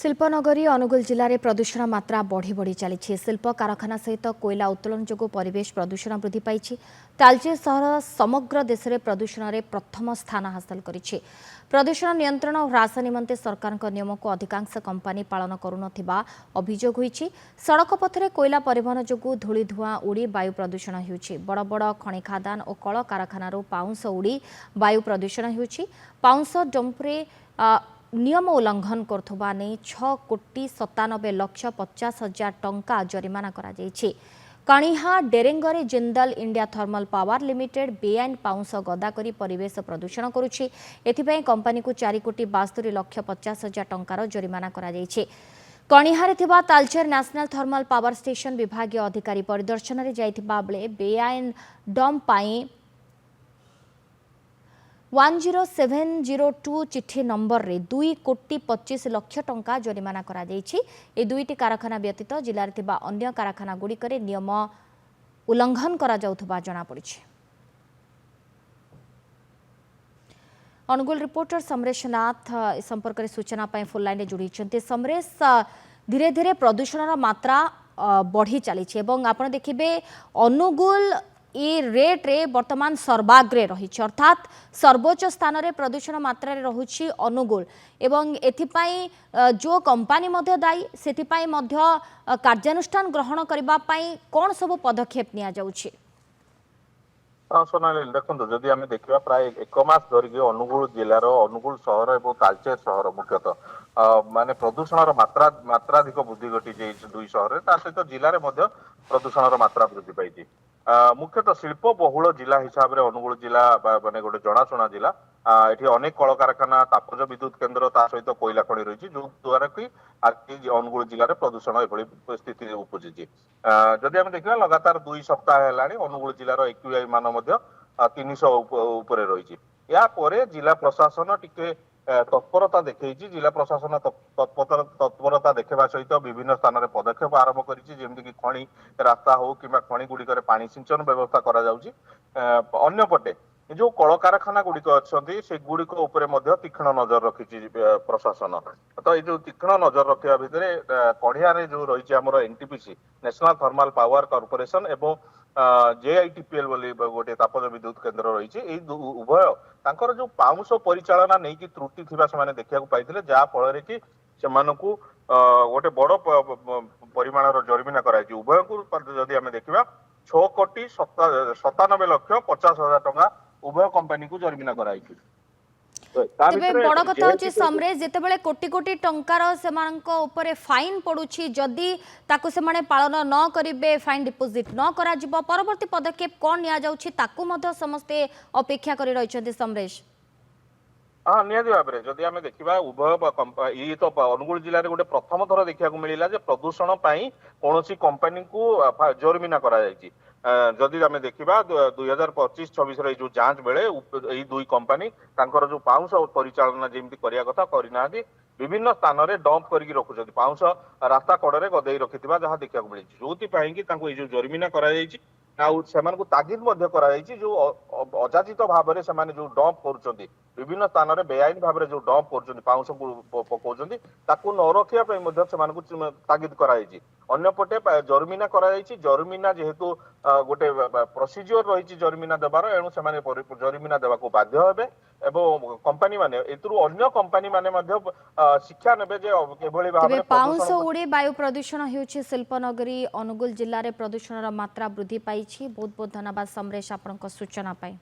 शिल्पनगरी अनुगुल जिले में प्रदूषण मात्रा बढ़ी बढ़ी चली शिल्प कारखाना सहित कोयला उत्तोलन जो परिवेश प्रदूषण वृद्धि पाई तालचेर सहर समग्र देश में प्रदूषण में प्रथम स्थान हासिल करिछि। प्रदूषण नियंत्रण और ह्रास निमंते सरकार नियम को अधिकांश कंपानी पालन करुनथिबा अभियोग होईछि। सड़क पथरे कोयला परिवहन जोगु धूली धुआं उड़ी वायु प्रदूषण होउछि। बड़ बड़ खनि खादान और कल कारखानारू पाउंस उड़ी वायु प्रदूषण होउछि। पाउंस डंपरे नियम उल्लंघन करथुबा नै 6,97,50,000 टंका जरिमाना करा जायछि। कणिहा डेरेंगरे Jindal India thermal power limited बेआईन पाउंस गदा करी परिवेश प्रदूषण करुछि। एथिपई कंपनी को 4,72,50,000 टंकार जरिमाना करा जायछि। कणिहारे थिबा Talcher national thermal power station विभागीय अधिकारी परिदर्शन रे जायथिबा बेले बेआईन डंप पाई 10702 चिठी नंबर रे 2,25,00,000 टंका जरिमाना करा जायछि। ए दुईटी कारखाना व्यतीत जिले में थिबा अन्य कारखाना गुड़िकरे नियम उल्लंघन करा जाउथबा जणा पड़िछि। अनुगुल रिपोर्टर समरेश नाथ इस संपर्क में सूचना पाई फोन लाइन जोड़ी। समरेश, धीरे धीरे प्रदूषण मात्रा बढ़ी चली आप देखिए अनुगुल ये रेट रे वर्तमान सर्वाग्रे रही अर्थात सर्वोच्च स्थान रे प्रदूषण मात्रा रे रहुछि अनुगुल एवं एथिपाई जो कंपनी मध्य दायी सेथिपाई मध्य कार्यानुष्ठान ग्रहण करबा पाई कोन सब पदक्षेप निया जाउछि? सोनाली देखो जदि आम देखा प्राय एक मास धरिक अनुगुल जिलार अनुगुल सहर और तालचेर सहर मुख्यतः माने प्रदूषण मात्राधिक वृद्धि घटी दुई सहर सहित जिले में प्रदूषण मात्रा वृद्धि पाई। मुख्यतः शिल्प बहुल जिला हिसाब से अनुगुल जिला माने गोटे जनाशुना जिला। ये अनेक कल कारखाना तापज विद्युत केन्द्र सहित कोयला खनि रही जो द्वारा कि आज अनुगुल जिले में प्रदूषण एभली स्थिति उपजी। जदि आम देखा लगातार 2 सप्ताह है अनुगुल जिलार एक्यूआई मान 300 उपरे रही। या परे जिला प्रशासन टिके तत्परता देखी जिला प्रशासन तत्परता देखा सहित विभिन्न स्थान में पदक्षेप आरंभ करी खनि रास्ता हो कि खनि गुड़िक पानी सिंचन व्यवस्था करा जाउछि। अन्य पटे जो कल कारखाना गुड़िक अच्छी से गुड़िक तीक्ष्ण नजर रखी प्रशासन। तो ये जो तीक्ष्ण नजर रखा भितर कढ़िया जो रही आम NTPC national thermal power corporation एवं जेआईटीपीएल गोटे तापज विद्युत केन्द्र रही उभय तांकर जो पाउंस परिचालना नहीं कि त्रुटि थिबा से देखा पाई जहाँ फल कि गोटे बड़ परिमाण जरिमाना कराई। उभय को जदि आम देखा 6,97,50,000 टंका उभय कंपनी को जरिमाना कराई। तेबे बड़ कथा होची समरे जेतेबेले कोटी कोटी टंकार सेमानक ऊपर फाइन पड़ुछि जदि ताकु सेमाने पालन न करिवे फाइन डिपोजिट न करा जिवो परवर्ती पदक्षेप कोन निया जाउछि ताकु मध्य समस्ते अपेक्षा करि रहिछन्ति समरेश। हाँ निहाती भाव में जदि आम देखा उभय ये तो अनुगुल जिले में गोटे प्रथम थर देखा मिला प्रदूषण कौन कंपनी को जरिमाना करा जदि आम देखा 2025-26 जो जांच बेले यही दुई कंपनी जो पाउंस परिचालना जमी करिया कथा करना विभिन्न स्थान में डंप करके रखुଛନ୍ତି पाउंस रास्ता कड़े गदे रखि जहाँ देखा मिली जो जो जरिमाना कर तागिद जो अजाचित भाव में जो डंप कर विभिन्न स्थान में बेआईन भाव में जो डंप कर पाउंस को पकाउछन्ति ताकू न रखिया तागिद कराई। अन्यपटे जरिमाना जरिमाना जेहेतु गोटे प्रोसीजर रही जरिमाना देवार एणु से जरिमाना देवाक बाध्य हेबे एवं कंपनी माने एतरु अन्य कंपनी माने शिक्षा नेबे जे एभली भाव में पाउंस उड़े वायु प्रदूषण हेउछि। शिल्पनगरी अनुगुल जिल्ला रे प्रदूषणर मात्रा वृद्धि पाइछि। बहुत बहुत धन्यवाद समरेश आपनक सूचना पाई।